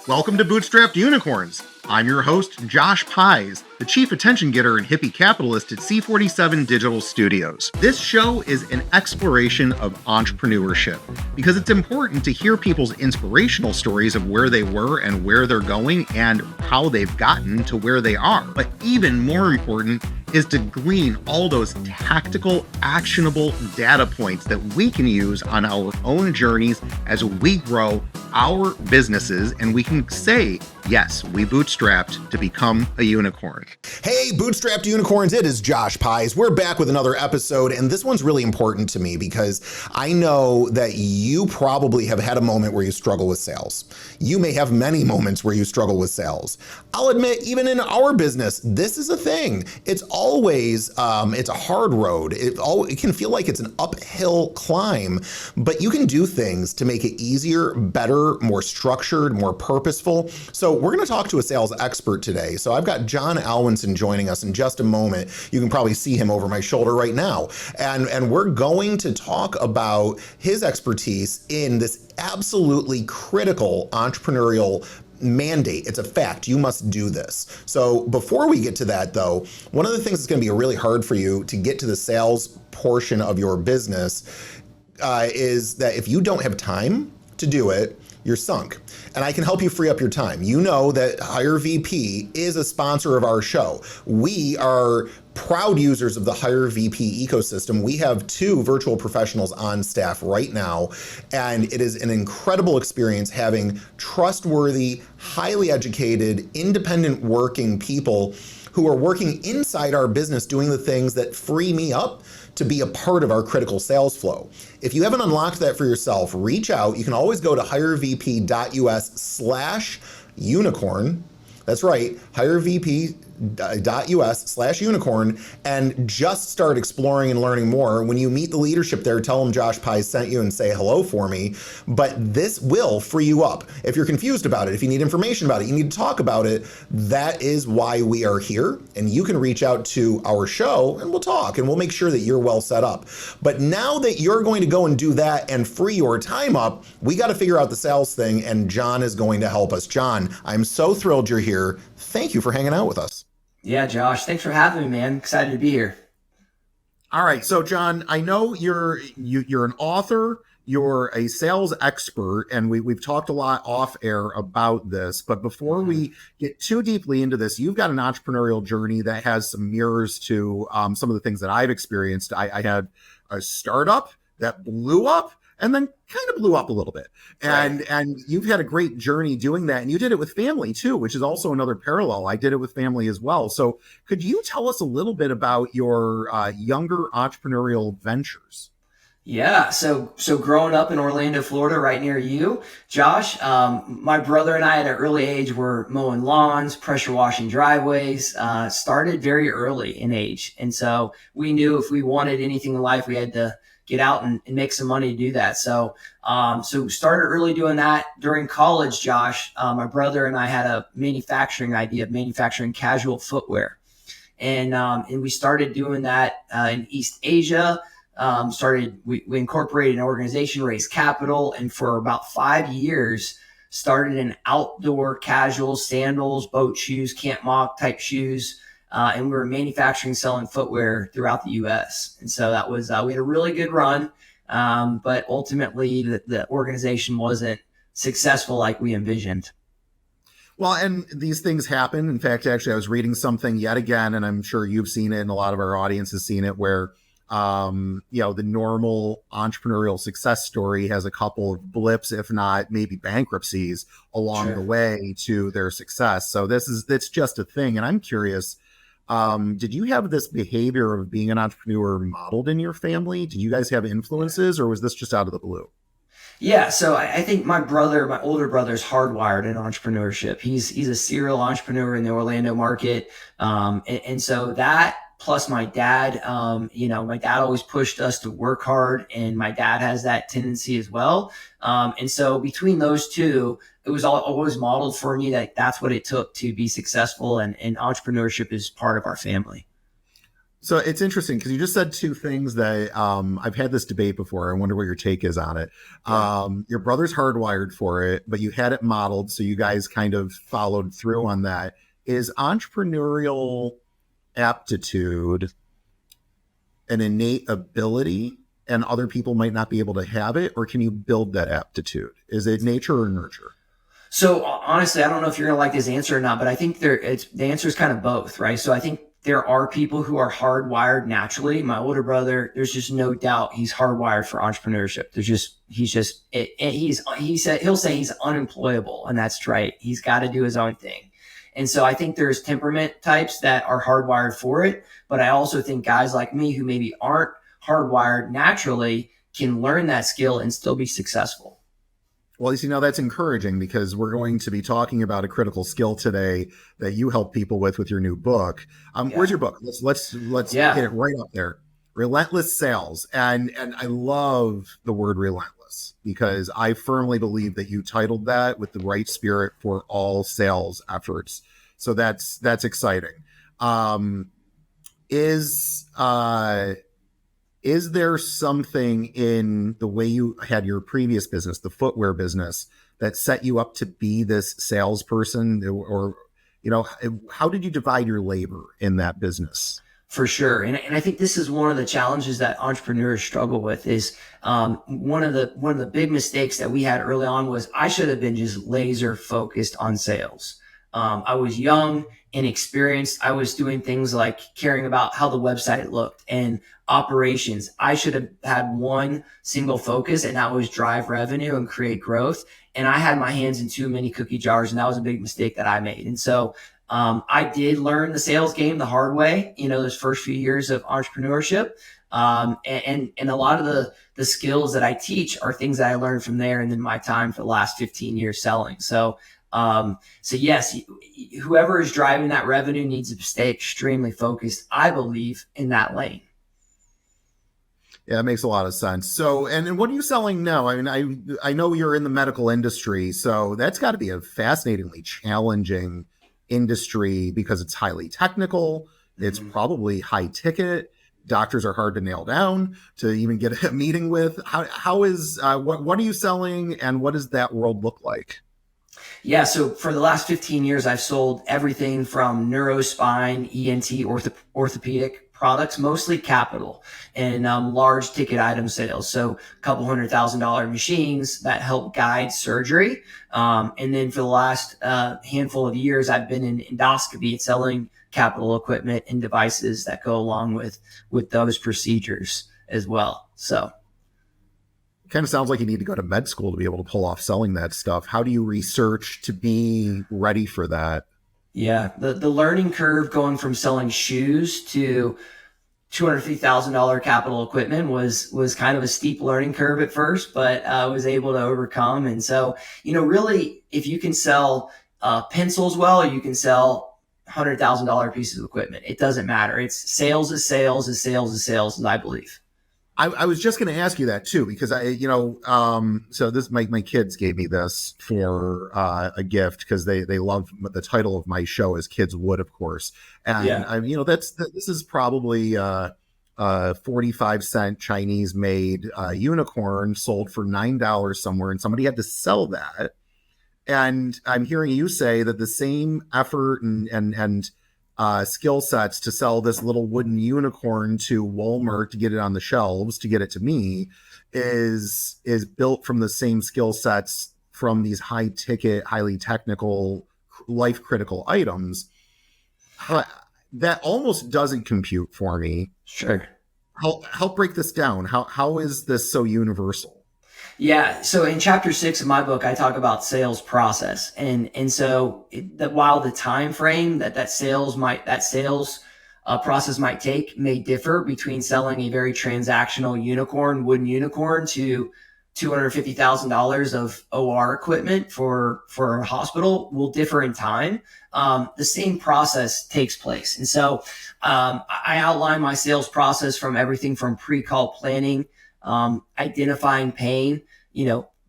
Welcome to Bootstrapped Unicorns. I'm your host, Josh Pies, the chief attention getter and hippie capitalist at C47 Digital Studios. This show is an exploration of entrepreneurship because it's important to hear people's inspirational stories of where they were and where they're going and how they've gotten to where they are. But even more important is to glean all those tactical, actionable data points that we can use on our own journeys as we grow our businesses and we can say, yes, we bootstrapped to become a unicorn. Hey, Bootstrapped Unicorns, it is Josh Pies. We're back with another episode, and this one's really important to me because I know that you probably have had a moment where you struggle with sales. You may have many moments where you struggle with sales. I'll admit, even in our business, this is a thing. It's always, it's a hard road. It can feel like it's an uphill climb, but you can do things to make it easier, better, more structured, more purposeful. So we're going to talk to a sales expert today. So I've got Jon Alwinson joining us in just a moment. You can probably see him over my shoulder right now. And we're going to talk about his expertise in this absolutely critical entrepreneurial mandate. It's a fact. You must do this. So before we get to that, though, one of the things that's going to be really hard for you to get to the sales portion of your business is that if you don't have time to do it, you're sunk. And I can help you free up your time. You know that Hire VP is a sponsor of our show. We are proud users of the Hire VP ecosystem. We have 2 virtual professionals on staff right now, and it is an incredible experience having trustworthy, highly educated, independent working people who are working inside our business doing the things that free me up to be a part of our critical sales flow. If you haven't unlocked that for yourself, reach out. You can always go to hirevp.us/unicorn. That's right, hirevp.us/unicorn, and just start exploring and learning more. When you meet the leadership there, tell them Josh Pies sent you and say hello for me. But this will free you up. If you're confused about it, if you need information about it, you need to talk about it, that is why we are here. And you can reach out to our show and we'll talk and we'll make sure that you're well set up. But now that you're going to go and do that and free your time up, we got to figure out the sales thing, and Jon is going to help us. Jon, I'm so thrilled you're here. Thank you for hanging out with us. Yeah, Josh, thanks for having me, man. Excited to be here. All right. So, Jon, I know you're an author, you're a sales expert, and we've talked a lot off air about this. But before we get too deeply into this, you've got an entrepreneurial journey that has some mirrors to some of the things that I've experienced. I had a startup that blew up and then kind of blew up a little bit. And you've had a great journey doing that. And you did it with family too, which is also another parallel. I did it with family as well. So could you tell us a little bit about your younger entrepreneurial ventures? Yeah. So growing up in Orlando, Florida, right near you, Josh, my brother and I at an early age were mowing lawns, pressure washing driveways, started very early in age. And so we knew if we wanted anything in life, we had to get out and make some money to do that. So started early doing that. During college, Josh, my brother and I had a manufacturing idea of manufacturing casual footwear. And we started doing that in East Asia. We incorporated an organization, raised capital, and for about 5 years, started an outdoor casual sandals, boat shoes, camp mock type shoes. And we were manufacturing, selling footwear throughout the U.S. And so that was, we had a really good run. But ultimately the organization wasn't successful like we envisioned. Well, and these things happen. In fact, actually, I was reading something yet again, and I'm sure you've seen it and a lot of our audience has seen it, where the normal entrepreneurial success story has a couple of blips, if not maybe bankruptcies along the way to their success. So it's just a thing. And I'm curious, did you have this behavior of being an entrepreneur modeled in your family? Did you guys have influences, or was this just out of the blue? Yeah, so I think my older brother is hardwired in entrepreneurship. He's a serial entrepreneur in the Orlando market. And so that plus my dad, my dad always pushed us to work hard, and my dad has that tendency as well. And so between those two, it was always modeled for me that that's what it took to be successful, and entrepreneurship is part of our family. So it's interesting because you just said two things that I've had this debate before. I wonder what your take is on it. Yeah. Your brother's hardwired for it, but you had it modeled, so you guys kind of followed through on that. Is entrepreneurial aptitude an innate ability and other people might not be able to have it, or can you build that aptitude? Is it nature or nurture? So honestly, I don't know if you're gonna like this answer or not, but I think the answer is kind of both, right? So I think there are people who are hardwired naturally. My older brother, there's just no doubt he's hardwired for entrepreneurship. He'll say he's unemployable, and that's right. He's got to do his own thing. And so I think there's temperament types that are hardwired for it, but I also think guys like me who maybe aren't hardwired naturally can learn that skill and still be successful. Well, you know, that's encouraging because we're going to be talking about a critical skill today that you help people with your new book. Where's your book? Let's hit it right up there. Relentless Sales. And I love the word relentless because I firmly believe that you titled that with the right spirit for all sales efforts. So that's exciting. Is there something in the way you had your previous business, the footwear business, that set you up to be this salesperson? Or, you know, how did you divide your labor in that business? For sure. And I think this is one of the challenges that entrepreneurs struggle with is one of the big mistakes that we had early on was I should have been just laser focused on sales. I was young, inexperienced. I was doing things like caring about how the website looked and operations. I should have had one single focus, and that was drive revenue and create growth. And I had my hands in too many cookie jars, and that was a big mistake that I made. And so I did learn the sales game the hard way, you know, those first few years of entrepreneurship. And a lot of the skills that I teach are things that I learned from there and then my time for the last 15 years selling. So yes, whoever is driving that revenue needs to stay extremely focused, I believe, in that lane. Yeah, that makes a lot of sense. So, and what are you selling now? I mean, I know you're in the medical industry, so that's got to be a fascinatingly challenging industry because it's highly technical. It's probably high ticket. Doctors are hard to nail down to even get a meeting with. What are you selling, and what does that world look like? Yeah, so for the last 15 years, I've sold everything from neurospine, ENT, orthopedic products, mostly capital and large ticket item sales. So a couple $100,000 machines that help guide surgery. And then for the last handful of years, I've been in endoscopy selling capital equipment and devices that go along with those procedures as well. So it kind of sounds like you need to go to med school to be able to pull off selling that stuff. How do you research to be ready for that? Yeah, the learning curve going from selling shoes to $250,000 capital equipment was kind of a steep learning curve at first, but I was able to overcome. And so, you know, really, if you can sell pencils well, or you can sell $100,000 pieces of equipment, it doesn't matter. It's sales is sales is sales is sales, as I believe. I was just going to ask you that too, because so this, my kids gave me this for a gift because they love the title of my show as kids would, of course. And this is probably a 45-cent Chinese made unicorn sold for $9 somewhere, and somebody had to sell that. And I'm hearing you say that the same effort and skill sets to sell this little wooden unicorn to Walmart to get it on the shelves, to get it to me, is built from the same skill sets from these high ticket, highly technical, life critical items. That almost doesn't compute for me. Sure. Help break this down. How is this so universal? Yeah. So in chapter 6 of my book, I talk about sales process. And so while the time frame that sales process might take may differ between selling a very transactional wooden unicorn to $250,000 of OR equipment for a hospital will differ in time. The same process takes place. And so I outline my sales process from everything from pre-call planning, identifying pain.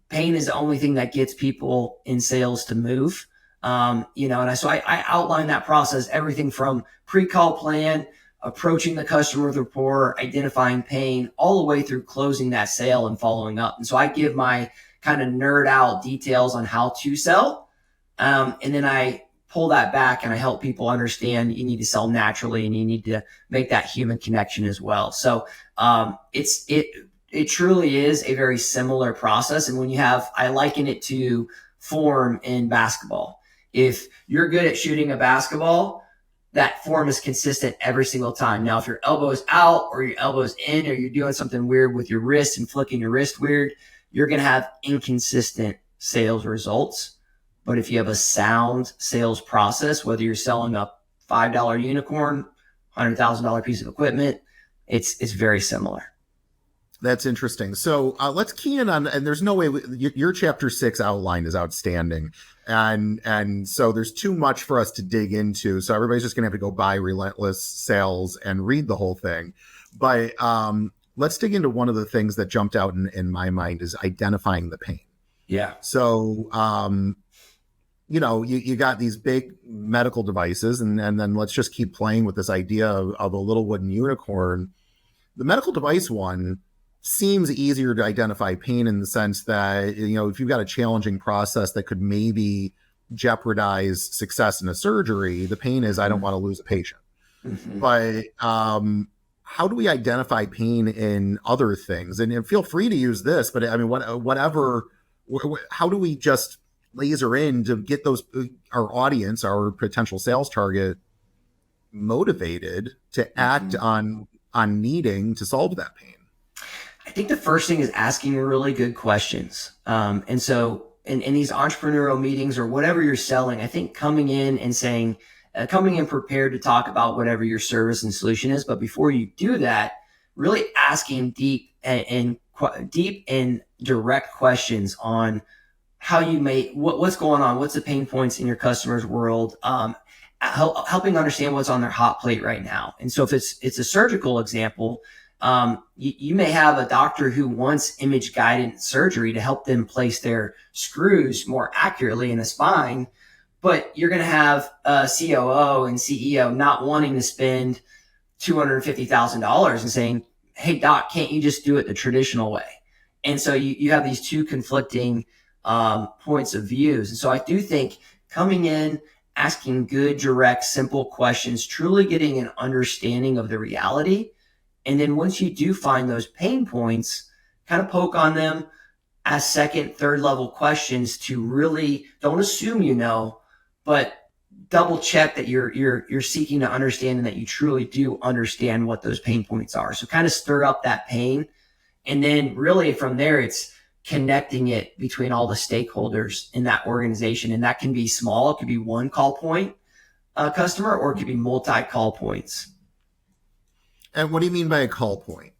Pain is the only thing that gets people in sales to move. So I outline that process, everything from pre-call plan, approaching the customer with rapport, identifying pain, all the way through closing that sale and following up. And so I give my kind of nerd out details on how to sell. And then I pull that back and I help people understand you need to sell naturally and you need to make that human connection as well. So it truly is a very similar process. And when you have, I liken it to form in basketball. If you're good at shooting a basketball, that form is consistent every single time. Now, if your elbow's out or your elbow's in or you're doing something weird with your wrist and flicking your wrist weird, you're going to have inconsistent sales results. But if you have a sound sales process, whether you're selling a $5 unicorn, $100,000 piece of equipment, it's very similar. That's interesting. So let's key in on, and there's no way your chapter 6 outline is outstanding. And so there's too much for us to dig into. So everybody's just going to have to go buy Relentless Sales and read the whole thing. But let's dig into one of the things that jumped out in my mind is identifying the pain. Yeah. So, you got these big medical devices and then let's just keep playing with this idea of a little wooden unicorn. The medical device one seems easier to identify pain in the sense that, if you've got a challenging process that could maybe jeopardize success in a surgery, the pain is, I don't want to lose a patient. Mm-hmm. But how do we identify pain in other things? And feel free to use this, but I mean, how do we just laser in to get our audience, our potential sales target motivated to act on needing to solve that pain? I think the first thing is asking really good questions. And so in these entrepreneurial meetings or whatever you're selling, I think coming in prepared to talk about whatever your service and solution is. But before you do that, really asking deep and direct questions on how you what's going on, what's the pain points in your customer's world, helping understand what's on their hot plate right now. And so if it's a surgical example, you may have a doctor who wants image guided surgery to help them place their screws more accurately in the spine, but you're going to have a COO and CEO not wanting to spend $250,000 and saying, "Hey doc, can't you just do it the traditional way?" And so you have these two conflicting points of views. And so I do think coming in, asking good, direct, simple questions, truly getting an understanding of the reality. And then once you do find those pain points, kind of poke on them, ask second, third level questions to really don't assume but double check that you're seeking to understand and that you truly do understand what those pain points are. So kind of stir up that pain. And then really from there, it's connecting it between all the stakeholders in that organization. And that can be small. It could be one call point customer, or it could be multi-call points. And what do you mean by a call point?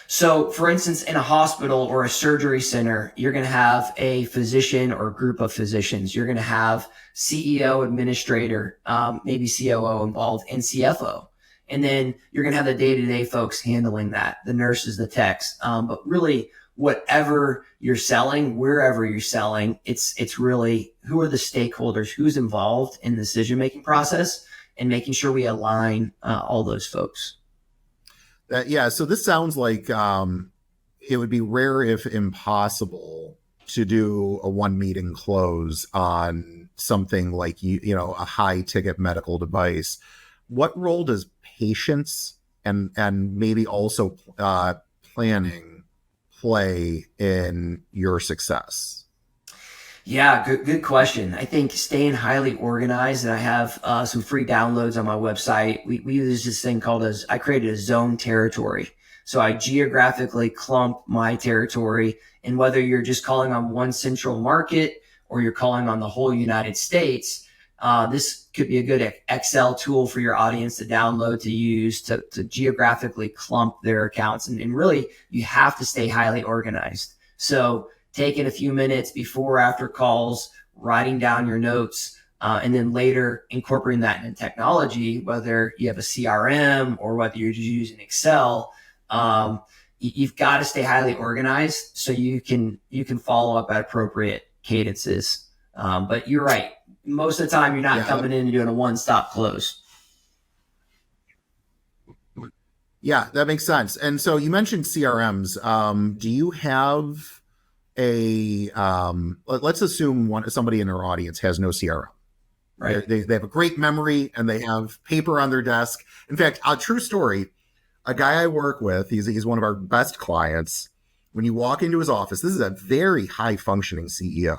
So for instance, in a hospital or a surgery center, you're going to have a physician or a group of physicians. You're going to have CEO, administrator, maybe COO involved, and CFO. And then you're going to have the day-to-day folks handling that, the nurses, the techs. But really, whatever you're selling, wherever you're selling, it's really who are the stakeholders, who's involved in the decision-making process, and making sure we align all those folks. So this sounds like it would be rare, if impossible, to do a one meeting close on something like a high ticket medical device. What role does patience and maybe also planning play in your success? Yeah, good question. I think staying highly organized, and I have some free downloads on my website. We use this thing I created a zone territory. So I geographically clump my territory, and whether you're just calling on one central market or you're calling on the whole United States, this could be a good Excel tool for your audience to download, to use, to geographically clump their accounts. And really, you have to stay highly organized. So taking a few minutes before or after calls, writing down your notes, and then later incorporating that into technology, whether you have a CRM or whether you're just using Excel, you've got to stay highly organized so you can follow up at appropriate cadences. But you're right. Most of the time, you're not coming in and doing a one-stop close. Yeah, that makes sense. And so you mentioned CRMs. Do you have let's assume somebody in our audience has no CRM. Right. They have a great memory and they have paper on their desk. In fact, a true story, a guy I work with, he's one of our best clients. When you walk into his office, this is a very high functioning CEO,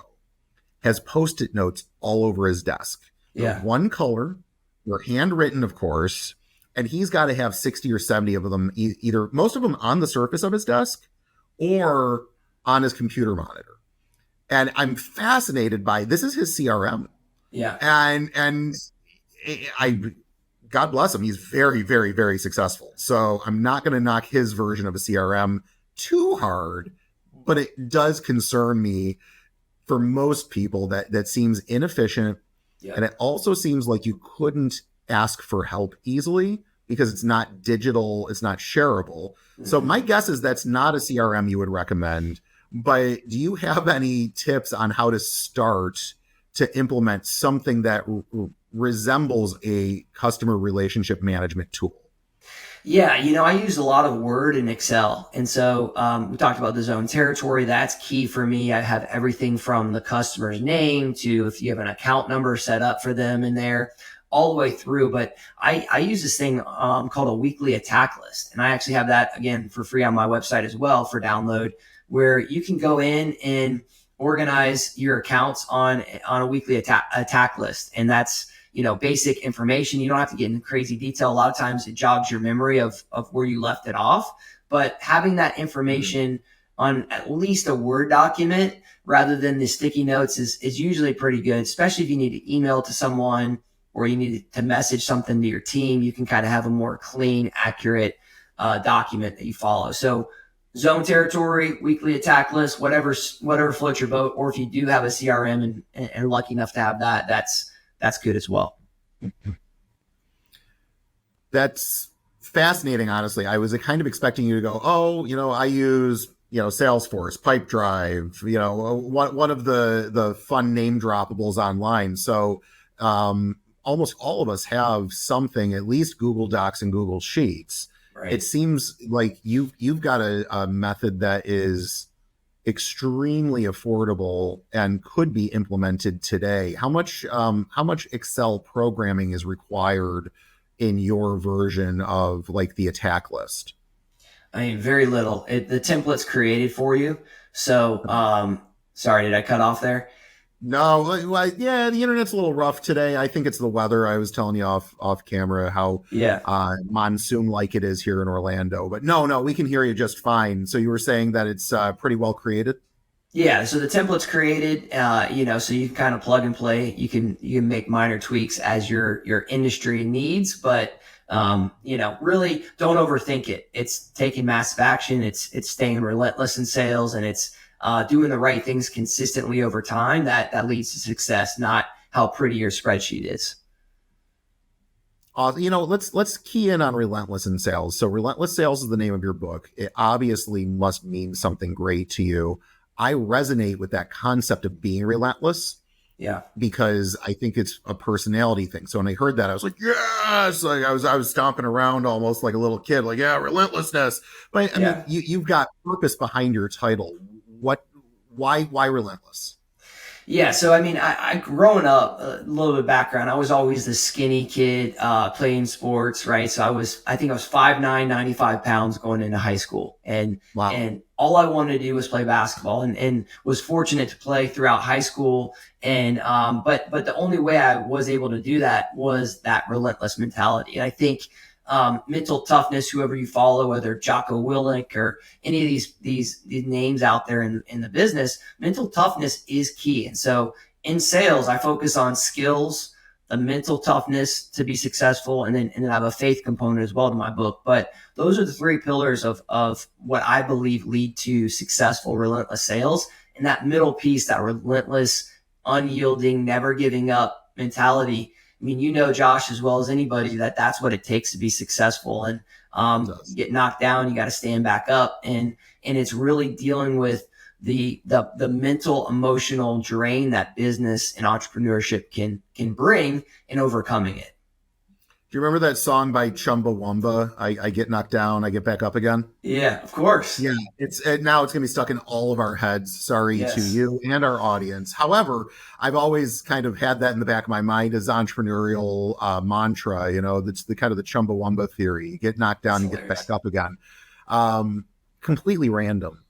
has Post-it notes all over his desk. Yeah. They're one color, they're handwritten, of course, and he's got to have 60 or 70 of them, either most of them on the surface of his desk or on his computer monitor. And I'm fascinated by, this is his CRM. Yeah. And God bless him. He's very, very, very successful. So I'm not going to knock his version of a CRM too hard, but it does concern me for most people that seems inefficient. Yeah. And it also seems like you couldn't ask for help easily because it's not digital, it's not shareable. Mm-hmm. So my guess is that's not a CRM you would recommend, but do you have any tips on how to start to implement something that resembles a customer relationship management tool? Yeah, I use a lot of Word and Excel. And so we talked about the zone territory. That's key for me. I have everything from the customer's name to if you have an account number set up for them in there, all the way through. But I use this thing called a weekly attack list. And I actually have that, again, for free on my website as well for download, where you can go in and organize your accounts on a weekly attack list. And that's, basic information. You don't have to get into crazy detail. A lot of times it jogs your memory of where you left it off, but having that information on at least a Word document rather than the sticky notes is usually pretty good, especially if you need to email to someone or you need to message something to your team. You can kind of have a more clean, accurate document that you follow. So zone territory, weekly attack list, whatever floats your boat, or if you do have a CRM and lucky enough to have that, that's good as well. That's fascinating, honestly. I was kind of expecting you to go, I use, Salesforce, Pipedrive, one of the fun name droppables online. So almost all of us have something, at least Google Docs and Google Sheets. Right. It seems like you've got a method that is extremely affordable and could be implemented today. How much Excel programming is required in your version of like the attack list? I mean, very little. The template's created for you. So, sorry, did I cut off there? No, yeah, the internet's a little rough today. I think it's the weather. I was telling you off camera how monsoon like it is here in Orlando. But no, we can hear you just fine. So you were saying that it's pretty well created? Yeah, so the template's created, so you can kind of plug and play. You can make minor tweaks as your industry needs, but really don't overthink it. It's taking massive action. It's staying relentless in sales, and it's doing the right things consistently over time that leads to success, not how pretty your spreadsheet is. Let's key in on relentless in sales. So relentless sales is the name of your book. It obviously must mean something great to you. I resonate with that concept of being relentless. Yeah. Because I think it's a personality thing. So when I heard that, I was like, yes, like I was stomping around almost like a little kid, like, yeah, relentlessness. But I mean, you've got purpose behind your title. Why relentless? Yeah. So, I mean, I growing up, a little bit of background, I was always the skinny kid, playing sports, right? So I think I was 5'9", 95 pounds going into high school. And all I wanted to do was play basketball and was fortunate to play throughout high school. And, but the only way I was able to do that was that relentless mentality. And I think, mental toughness, whoever you follow, whether Jocko Willink or any of these names out there in the business, mental toughness is key. And so in sales, I focus on skills, the mental toughness to be successful, and then I have a faith component as well to my book. But those are the three pillars of what I believe lead to successful, relentless sales. And that middle piece, that relentless, unyielding, never giving up mentality. I mean, Josh, as well as anybody, that's what it takes to be successful. And you get knocked down, you got to stand back up. And it's really dealing with the mental, emotional drain that business and entrepreneurship can bring and overcoming it. Do you remember that song by Chumbawamba? I get knocked down, I get back up again. Yeah, of course. Yeah, now it's gonna be stuck in all of our heads. Sorry to Yes. you and our audience. However, I've always kind of had that in the back of my mind as entrepreneurial mantra. That's the kind of the Chumbawamba theory. You get knocked down, That's you get hilarious. back up again. Completely random.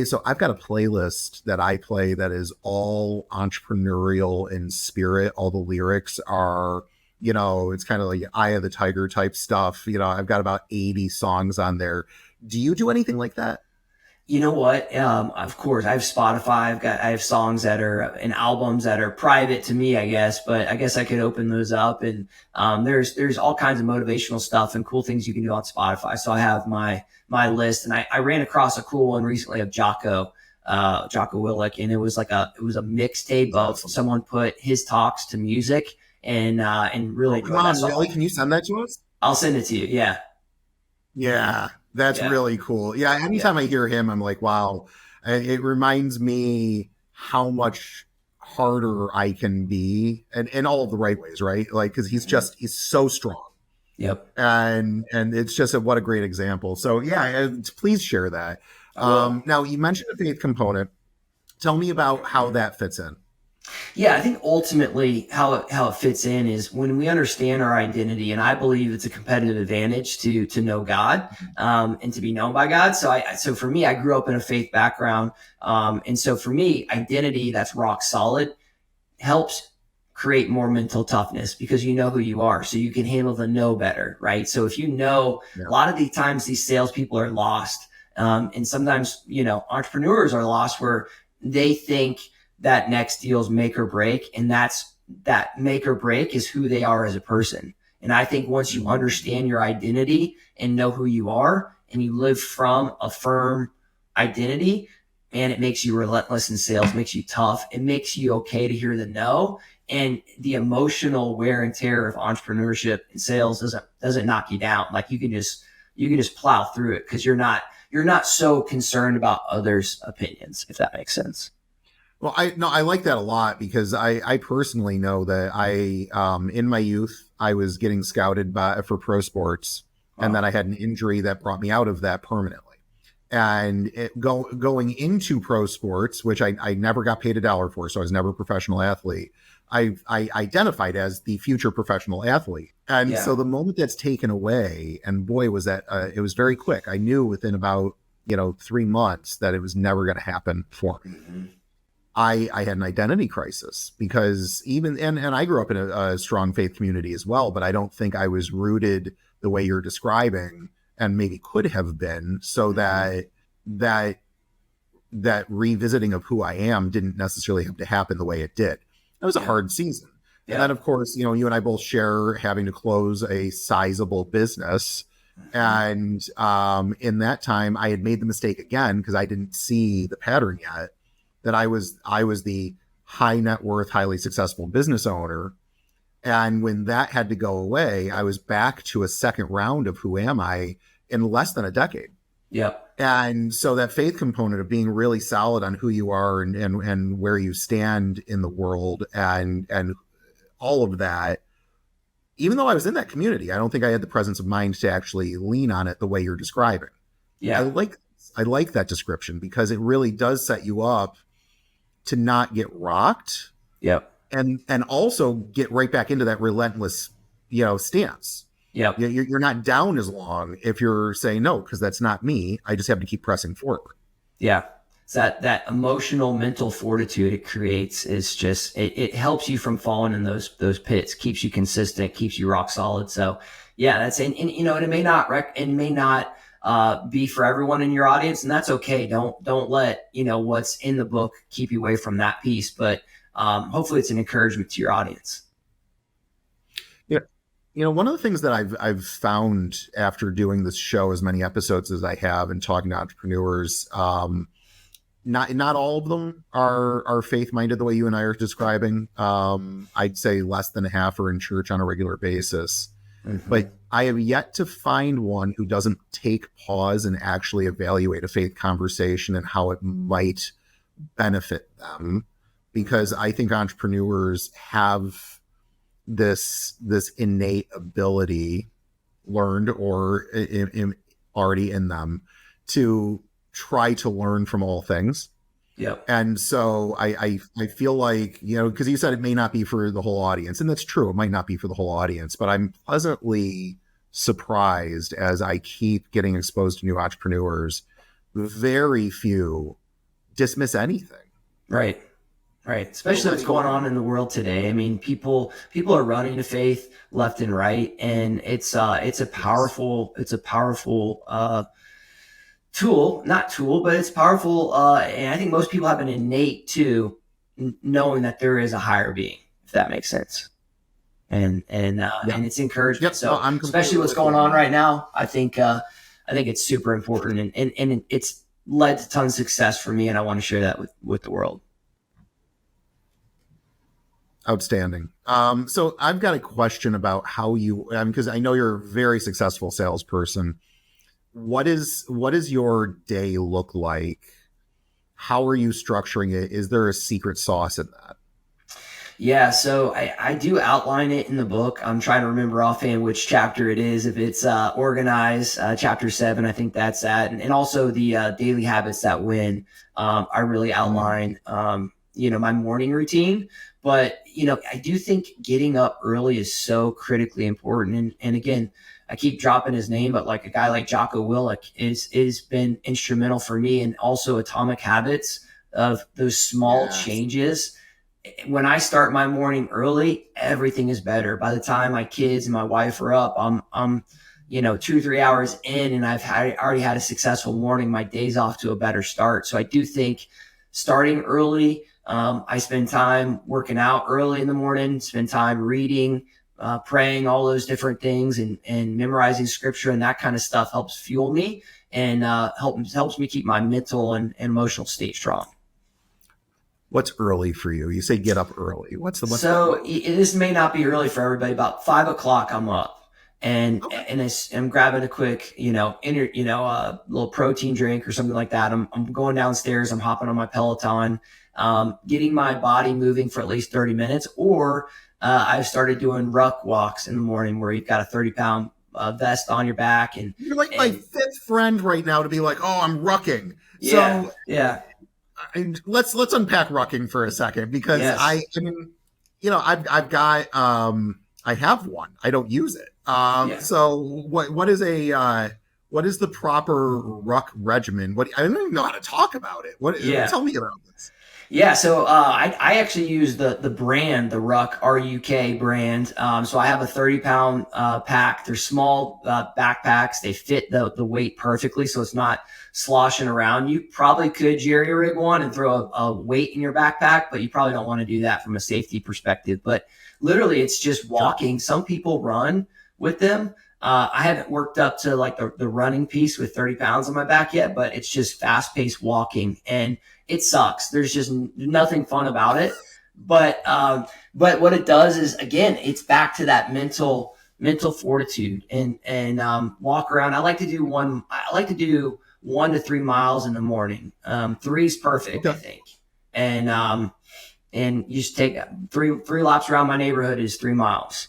So I've got a playlist that I play that is all entrepreneurial in spirit. All the lyrics are, it's kind of like Eye of the Tiger type stuff. I've got about 80 songs on there. Do you do anything like that? You know what? Of course, I have Spotify. I have songs that are and albums that are private to me, I guess. But I guess I could open those up, and there's all kinds of motivational stuff and cool things you can do on Spotify. So I have my list, and I ran across a cool one recently of Jocko Willink, and it was a mixtape of someone put his talks to music, and really come on, really? Can you send that to us? I'll send it to you. Yeah. Yeah, that's really cool. Yeah, anytime I hear him, I'm like, wow. It reminds me how much harder I can be, and in all of the right ways, right? Like, because he's so strong. Yep. And it's just what a great example. So yeah, please share that. Now you mentioned the faith component. Tell me about how that fits in. Yeah, I think ultimately how it fits in is when we understand our identity, and I believe it's a competitive advantage to know God and to be known by God. So for me, I grew up in a faith background, and so for me, identity that's rock solid helps create more mental toughness because you know who you are, so you can handle the no better, right? So if a lot of the times these salespeople are lost, and sometimes entrepreneurs are lost where they think that next deal's make or break, and that make or break is who they are as a person. And I think once you understand your identity and know who you are, and you live from a firm identity, man, it makes you relentless in sales, makes you tough. It makes you okay to hear the no. And the emotional wear and tear of entrepreneurship and sales doesn't knock you down. Like you can just plow through it because you're not so concerned about others' opinions, if that makes sense. Well, I like that a lot because I personally know that in my youth, I was getting scouted for pro sports, and then I had an injury that brought me out of that permanently. And going into pro sports, which I never got paid $1 for, so I was never a professional athlete. I identified as the future professional athlete. And so the moment that's taken away, and boy, was that, it was very quick. I knew within about, 3 months that it was never going to happen for me. Mm-hmm. I had an identity crisis because and I grew up in a strong faith community as well, but I don't think I was rooted the way you're describing, and maybe could have been, so that revisiting of who I am didn't necessarily have to happen the way it did. It was a hard season. Yeah. And then of course, you and I both share having to close a sizable business. And in that time I had made the mistake again, because I didn't see the pattern yet, that I was the high net worth, highly successful business owner. And when that had to go away, I was back to a second round of who am I in less than a decade. Yep. And so that faith component of being really solid on who you are and where you stand in the world and all of that, even though I was in that community, I don't think I had the presence of mind to actually lean on it the way you're describing. Yeah. I like that description because it really does set you up to not get rocked. Yep. And also get right back into that relentless, stance. Yep. You're not down as long if you're saying no, because that's not me. I just have to keep pressing forward. Yeah. It's that emotional mental fortitude it creates is just, it helps you from falling in those pits, keeps you consistent, keeps you rock solid. So yeah, that's, and it may not be for everyone in your audience, and that's okay. Don't let, what's in the book keep you away from that piece, but hopefully it's an encouragement to your audience. Yeah. One of the things that I've found after doing this show as many episodes as I have and talking to entrepreneurs, not all of them are faith-minded the way you and I are describing. I'd say less than half are in church on a regular basis. Mm-hmm. But I have yet to find one who doesn't take pause and actually evaluate a faith conversation and how it might benefit them. Because I think entrepreneurs have this innate ability, learned or already in them, to try to learn from all things. Yep. And so I feel like, because you said it may not be for the whole audience, and that's true, it might not be for the whole audience, but I'm pleasantly surprised as I keep getting exposed to new entrepreneurs. Very few dismiss anything. Right. Especially what's going on in the world today. I mean, people are running to faith left and right, and it's a powerful not tool, but it's powerful. And I think most people have an innate to knowing that there is a higher being, if that makes sense. And it's encouragement. Yep. So especially what's going on right now, I think it's super important, and it's led to tons of success for me. And I want to share that with the world. Outstanding. So I've got a question about how you, because I know you're a very successful salesperson. What is your day look like? How are you structuring it? Is there a secret sauce in that? Yeah, so I do outline it in the book. I'm trying to remember offhand which chapter it is. If it's organized, chapter 7, I think that's at, and also the daily habits that win. I really outline, my morning routine. But, I do think getting up early is so critically important. And again, I keep dropping his name, but like a guy like Jocko Willink is been instrumental for me, and also Atomic Habits, of those small changes. When I start my morning early, everything is better. By the time my kids and my wife are up, I'm 2-3 hours in, and I've already had a successful morning. My day's off to a better start. So I do think starting early, I spend time working out early in the morning, spend time reading, praying, all those different things, and memorizing scripture, and that kind of stuff helps fuel me and helps me keep my mental and emotional state strong. What's early for you? You say get up early. This may not be early for everybody. About 5 o'clock, I'm up, and I'm grabbing a quick, little protein drink or something like that. I'm going downstairs. I'm hopping on my Peloton, getting my body moving for at least 30 minutes. Or I've started doing ruck walks in the morning, where you've got a 30-pound vest on your back, and you're like my fifth friend right now to be like, oh, I'm rucking. Yeah, so yeah. Let's unpack rucking for a second, because I have one. I don't use it. So what is the proper ruck regimen? I don't even know how to talk about it. Tell me about this. Yeah, so I actually use the brand, the Ruck, RUK brand. So I have a 30-pound pack. They're small backpacks. They fit the weight perfectly, so it's not sloshing around. You probably could jerry rig one and throw a weight in your backpack, but you probably don't want to do that from a safety perspective. But literally, it's just walking. Some people run with them. I haven't worked up to like the running piece with 30 pounds on my back yet, but it's just fast-paced walking, and it sucks. There's just nothing fun about it. But what it does is, again, it's back to that mental fortitude and walk around. I like to do 1 to 3 miles in the morning. 3 is perfect, I think. And you just take three laps around my neighborhood is 3 miles.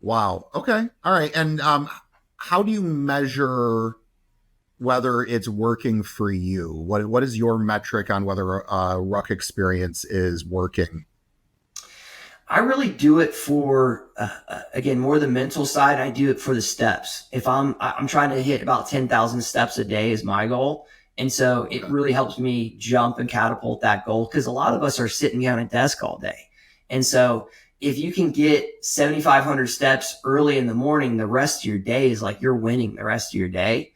Wow. Okay. All right. And how do you measure whether it's working for you? What is your metric on whether a ruck experience is working? I really do it for, again, more the mental side. I do it for the steps. If I'm trying to hit about 10,000 steps a day is my goal. And so it really helps me jump and catapult that goal, because a lot of us are sitting behind a desk all day. And so if you can get 7,500 steps early in the morning, the rest of your day is like you're winning the rest of your day.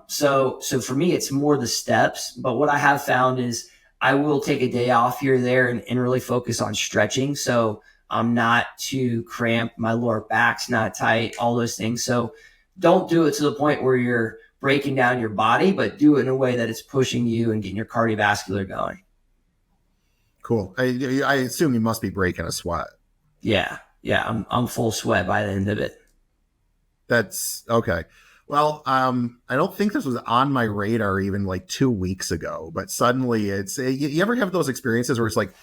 So for me, it's more the steps. But what I have found is I will take a day off here or there and really focus on stretching. So I'm not too cramped. My lower back's not tight, all those things. So don't do it to the point where you're breaking down your body, but do it in a way that it's pushing you and getting your cardiovascular going. Cool. I assume you must be breaking a sweat. Yeah. I'm full sweat by the end of it. That's okay. Well, I don't think this was on my radar even like 2 weeks ago, but suddenly you ever have those experiences where it's like,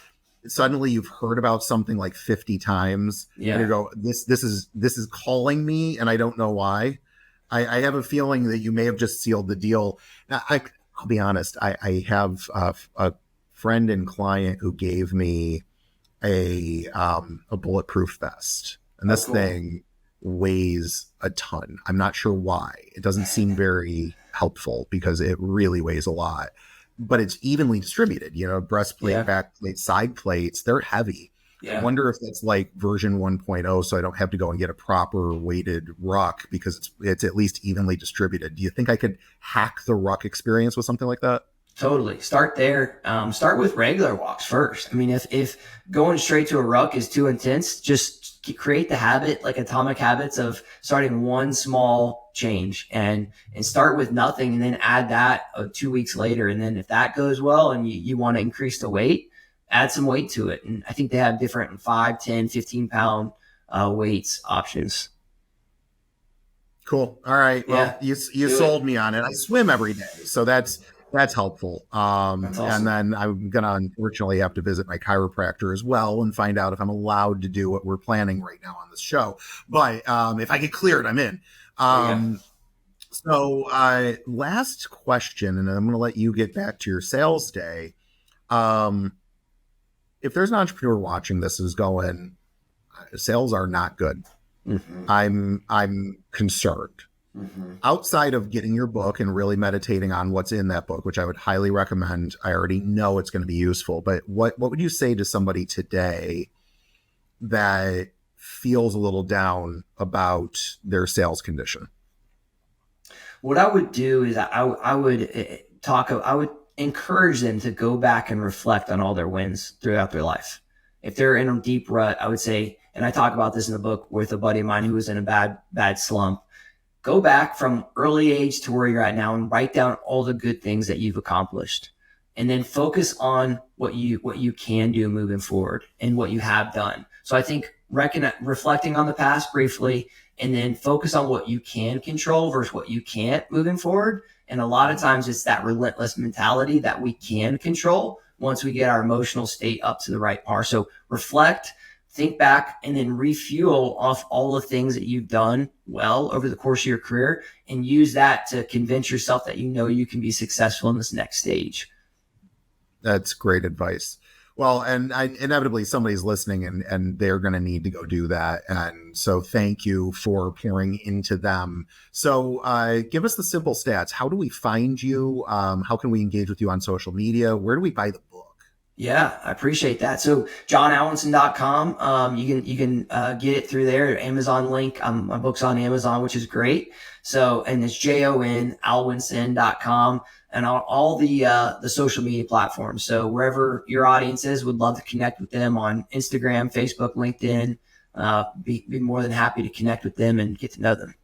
suddenly you've heard about something like 50 times Yeah. and you go, this is calling me and I don't know why. I have a feeling that you may have just sealed the deal. Now, I'll be honest. I have a friend and client who gave me a bulletproof vest, and this thing weighs a ton. I'm not sure why. It doesn't seem very helpful because it really weighs a lot, but it's evenly distributed. Breastplate, backplate, side plates, they're heavy. Yeah. I wonder if that's like version 1.0, so I don't have to go and get a proper weighted ruck because it's at least evenly distributed. Do you think I could hack the ruck experience with something like that? Totally. Start there. Start with regular walks first. I mean, if going straight to a ruck is too intense, just create the habit, like atomic habits, of starting one small change and start with nothing and then add that 2 weeks later. And then if that goes well and you want to increase the weight, add some weight to it. And I think they have different 5, 10, 15 pound weights options. Cool. All right. Well, you sold me on it. I swim every day, so that's helpful. That's awesome. And then I'm going to unfortunately have to visit my chiropractor as well and find out if I'm allowed to do what we're planning right now on this show. But if I get cleared, I'm in. So last question, and I'm going to let you get back to your sales day. If there's an entrepreneur watching this who's going, sales are not good. Mm-hmm. I'm concerned. Mm-hmm. Outside of getting your book and really meditating on what's in that book, which I would highly recommend, I already know it's going to be useful, but what would you say to somebody today that feels a little down about their sales condition? What I would do is I would encourage them to go back and reflect on all their wins throughout their life. If they're in a deep rut, I would say, and I talk about this in the book with a buddy of mine who was in a bad slump, go back from early age to where you're at now and write down all the good things that you've accomplished, and then focus on what you can do moving forward and what you have done. So I think reflecting on the past briefly, and then focus on what you can control versus what you can't moving forward. And a lot of times it's that relentless mentality that we can control once we get our emotional state up to the right par. So reflect, think back, and then refuel off all the things that you've done well over the course of your career, and use that to convince yourself that you can be successful in this next stage. That's great advice. Well, and inevitably somebody's listening and they're going to need to go do that. And so thank you for peering into them. So give us the simple stats. How do we find you? How can we engage with you on social media? Where do we buy the book? Yeah, I appreciate that. So JonAlwinson.com, you can get it through there. Amazon link. My book's on Amazon, which is great. So, and it's Jon Alwinson.com, and all the social media platforms. So wherever your audience is, would love to connect with them on Instagram, Facebook, LinkedIn. Be more than happy to connect with them and get to know them.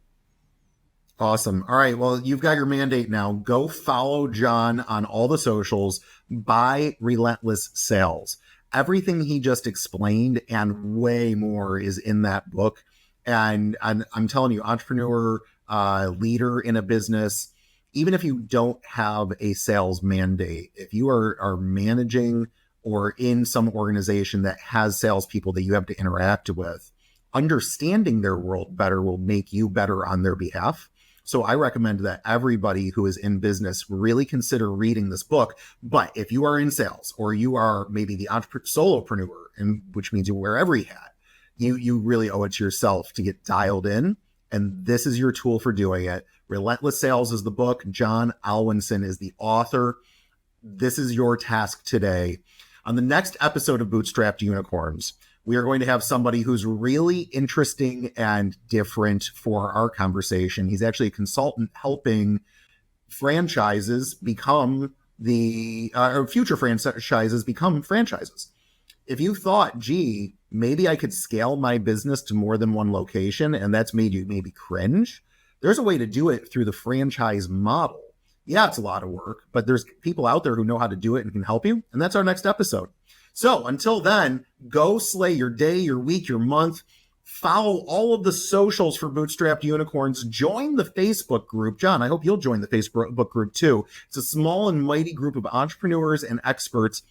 Awesome. All right. Well, you've got your mandate now. Go follow Jon on all the socials. Buy Relentless Sales. Everything he just explained and way more is in that book. And I'm telling you, entrepreneur, leader in a business, even if you don't have a sales mandate, if you are managing or in some organization that has salespeople that you have to interact with, understanding their world better will make you better on their behalf. So I recommend that everybody who is in business really consider reading this book. But if you are in sales, or you are maybe the solopreneur, and which means you wear every hat, you really owe it to yourself to get dialed in. And this is your tool for doing it. Relentless Sales is the book. Jon Alwinson is the author. This is your task today. On the next episode of Bootstrapped Unicorns, we are going to have somebody who's really interesting and different for our conversation. He's actually a consultant helping franchises become future franchises become franchises. If you thought, gee, maybe I could scale my business to more than one location, and that's made you maybe cringe, there's a way to do it through the franchise model. Yeah, it's a lot of work, but there's people out there who know how to do it and can help you. And that's our next episode. So until then, go slay your day, your week, your month. Follow all of the socials for Bootstrapped Unicorns. Join the Facebook group. Jon, I hope you'll join the Facebook group too. It's a small and mighty group of entrepreneurs and experts,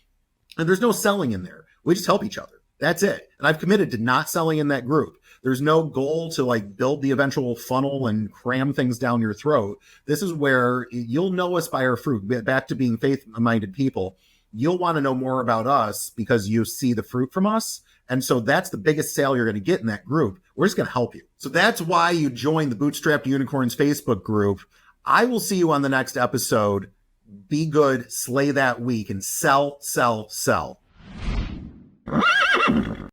and there's no selling in there. We just help each other. That's it. And I've committed to not selling in that group. There's no goal to like build the eventual funnel and cram things down your throat. This is where you'll know us by our fruit. Back to being faith-minded people. You'll want to know more about us because you see the fruit from us. And so that's the biggest sale you're going to get in that group. We're just going to help you. So that's why you join the Bootstrapped Unicorns Facebook group. I will see you on the next episode. Be good, slay that week, and sell, sell, sell.